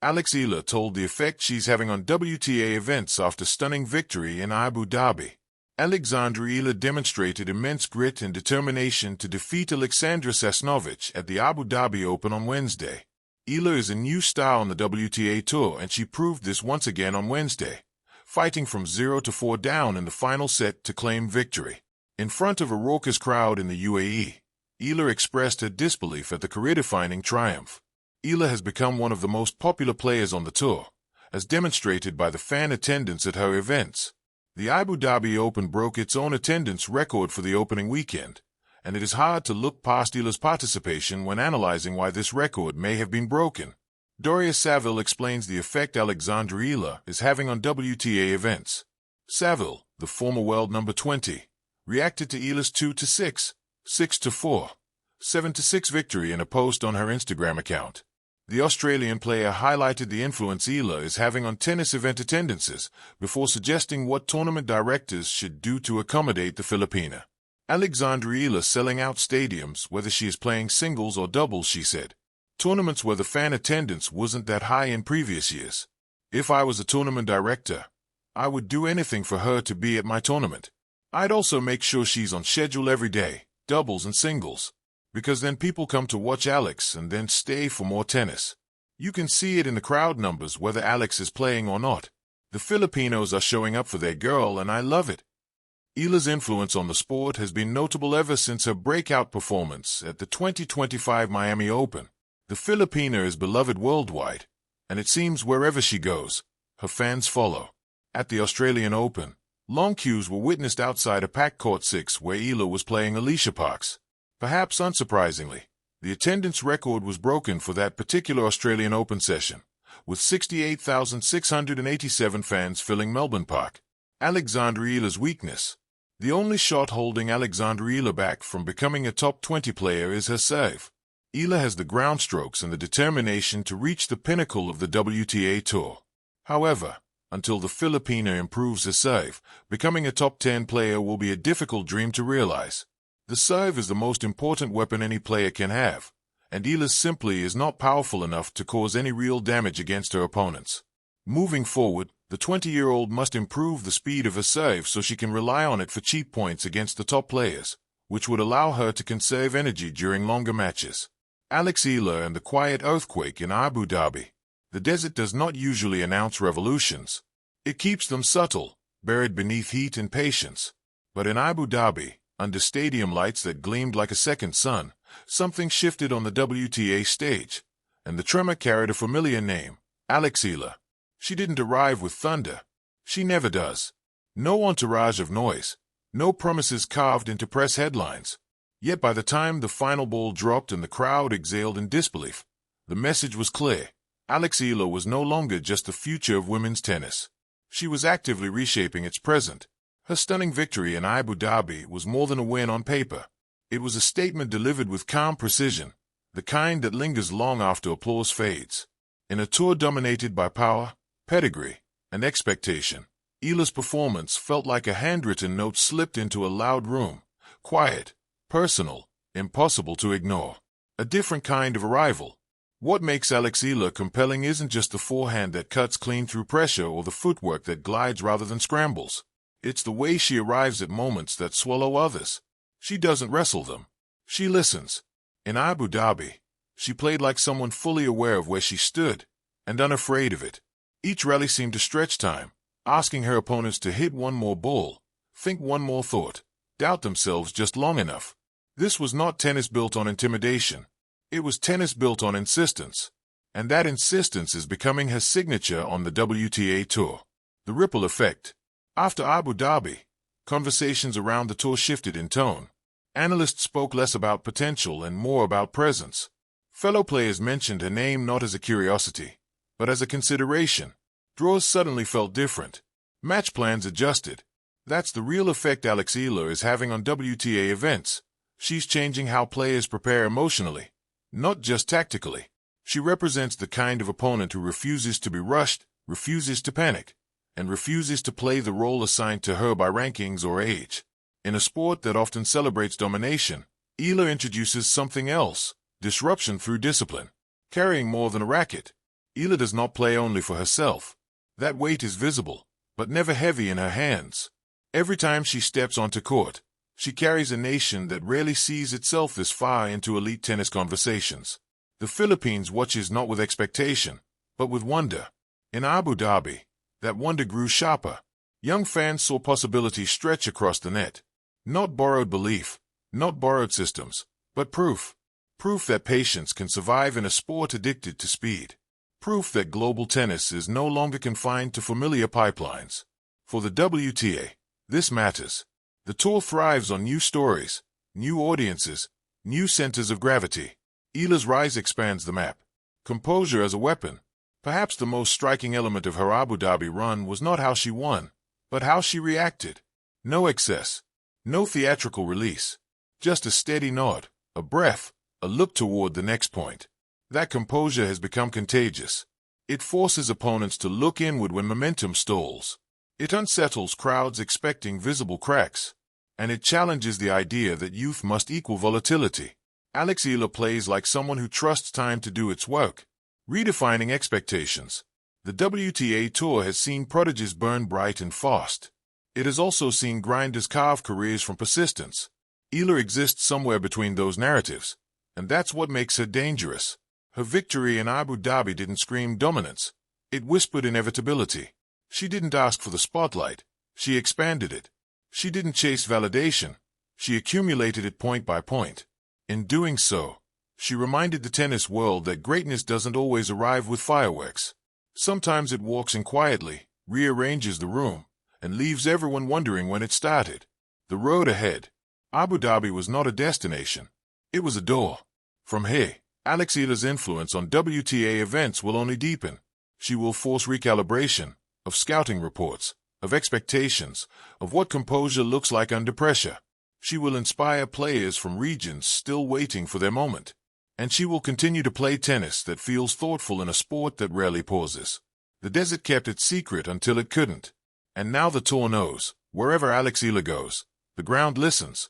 Eala told the effect she's having on WTA events after stunning victory in Abu Dhabi. Eala demonstrated immense grit and determination to defeat Alexandra Sasnovich at the Abu Dhabi Open on Wednesday. Eala is a new star on the WTA Tour, and she proved this once again on Wednesday, fighting from 0-4 down in the final set to claim victory. In front of a raucous crowd in the UAE, Eala expressed her disbelief at the career-defining triumph. Eala has become one of the most popular players on the tour, as demonstrated by the fan attendance at her events. The Abu Dhabi Open broke its own attendance record for the opening weekend, and it is hard to look past Eala's participation when analyzing why this record may have been broken. Doria Saville explains the effect Eala is having on WTA events. Saville, the former world number 20, reacted to Eala's 2-6, 6-4, 7-6 victory in a post on her Instagram account. The Australian player highlighted the influence Eala is having on tennis event attendances before suggesting what tournament directors should do to accommodate the Filipina. Eala selling out stadiums whether she is playing singles or doubles, she said. Tournaments where the fan attendance wasn't that high in previous years. If I was a tournament director, I would do anything for her to be at my tournament. I'd also make sure she's on schedule every day, doubles and singles, because then people come to watch Alex and then stay for more tennis. You can see it in the crowd numbers whether Alex is playing or not. The Filipinos are showing up for their girl, and I love it. Eala's influence on the sport has been notable ever since her breakout performance at the 2025 Miami Open. The Filipina is beloved worldwide, and it seems wherever she goes, her fans follow. At the Australian Open, long queues were witnessed outside a packed Court 6 where Eala was playing Alicia Parks. Perhaps unsurprisingly, the attendance record was broken for that particular Australian Open session, with 68,687 fans filling Melbourne Park. Eala's weakness. The only shot holding Eala back from becoming a top 20 player is her serve. Eala has the ground strokes and the determination to reach the pinnacle of the WTA Tour. However, until the Filipina improves her serve, becoming a top 10 player will be a difficult dream to realize. The serve is the most important weapon any player can have, and Eala simply is not powerful enough to cause any real damage against her opponents. Moving forward, the 20-year-old must improve the speed of her serve so she can rely on it for cheap points against the top players, which would allow her to conserve energy during longer matches. Eala and the quiet earthquake in Abu Dhabi. The desert does not usually announce revolutions. It keeps them subtle, buried beneath heat and patience. But in Abu Dhabi, under stadium lights that gleamed like a second sun, something shifted on the WTA stage, and the tremor carried a familiar name, Eala. She didn't arrive with thunder. She never does. No entourage of noise, no promises carved into press headlines. Yet by the time the final ball dropped and the crowd exhaled in disbelief, the message was clear. Eala was no longer just the future of women's tennis. She was actively reshaping its present. Her stunning victory in Abu Dhabi was more than a win on paper. It was a statement delivered with calm precision, the kind that lingers long after applause fades. In a tour dominated by power, pedigree, and expectation, Eala's performance felt like a handwritten note slipped into a loud room, quiet, personal, impossible to ignore. A different kind of arrival. What makes Eala compelling isn't just the forehand that cuts clean through pressure or the footwork that glides rather than scrambles. It's the way she arrives at moments that swallow others. She doesn't wrestle them. She listens. In Abu Dhabi, she played like someone fully aware of where she stood, and unafraid of it. Each rally seemed to stretch time, asking her opponents to hit one more ball, think one more thought, doubt themselves just long enough. This was not tennis built on intimidation. It was tennis built on insistence. And that insistence is becoming her signature on the WTA Tour. The ripple effect. After Abu Dhabi, conversations around the tour shifted in tone. Analysts spoke less about potential and more about presence. Fellow players mentioned her name not as a curiosity, but as a consideration. Draws suddenly felt different. Match plans adjusted. That's the real effect Eala is having on WTA events. She's changing how players prepare emotionally, not just tactically. She represents the kind of opponent who refuses to be rushed, refuses to panic, and refuses to play the role assigned to her by rankings or age. In a sport that often celebrates domination, Eala introduces something else, disruption through discipline. Carrying more than a racket, Eala does not play only for herself. That weight is visible, but never heavy in her hands. Every time she steps onto court, she carries a nation that rarely sees itself this far into elite tennis conversations. The Philippines watches not with expectation, but with wonder. In Abu Dhabi, that wonder grew sharper. Young fans saw possibilities stretch across the net. Not borrowed belief, not borrowed systems, but proof. Proof that patience can survive in a sport addicted to speed. Proof that global tennis is no longer confined to familiar pipelines. For the WTA, this matters. The tour thrives on new stories, new audiences, new centers of gravity. Eala's rise expands the map. Composure as a weapon. Perhaps the most striking element of her Abu Dhabi run was not how she won, but how she reacted. No excess, no theatrical release. Just a steady nod, a breath, a look toward the next point. That composure has become contagious. It forces opponents to look inward when momentum stalls. It unsettles crowds expecting visible cracks. And it challenges the idea that youth must equal volatility. Eala plays like someone who trusts time to do its work, redefining expectations. The WTA Tour has seen prodigies burn bright and fast. It has also seen grinders carve careers from persistence. Eala exists somewhere between those narratives, and that's what makes her dangerous. Her victory in Abu Dhabi didn't scream dominance. It whispered inevitability. She didn't ask for the spotlight. She expanded it. She didn't chase validation. She accumulated it point by point. In doing so, she reminded the tennis world that greatness doesn't always arrive with fireworks. Sometimes it walks in quietly, rearranges the room, and leaves everyone wondering when it started. The road ahead. Abu Dhabi was not a destination. It was a door. From here, Eala's influence on WTA events will only deepen. She will force recalibration of scouting reports, of expectations, of what composure looks like under pressure. She will inspire players from regions still waiting for their moment. And she will continue to play tennis that feels thoughtful in a sport that rarely pauses. The desert kept its secret until it couldn't. And now the tour knows, wherever Eala goes, the ground listens.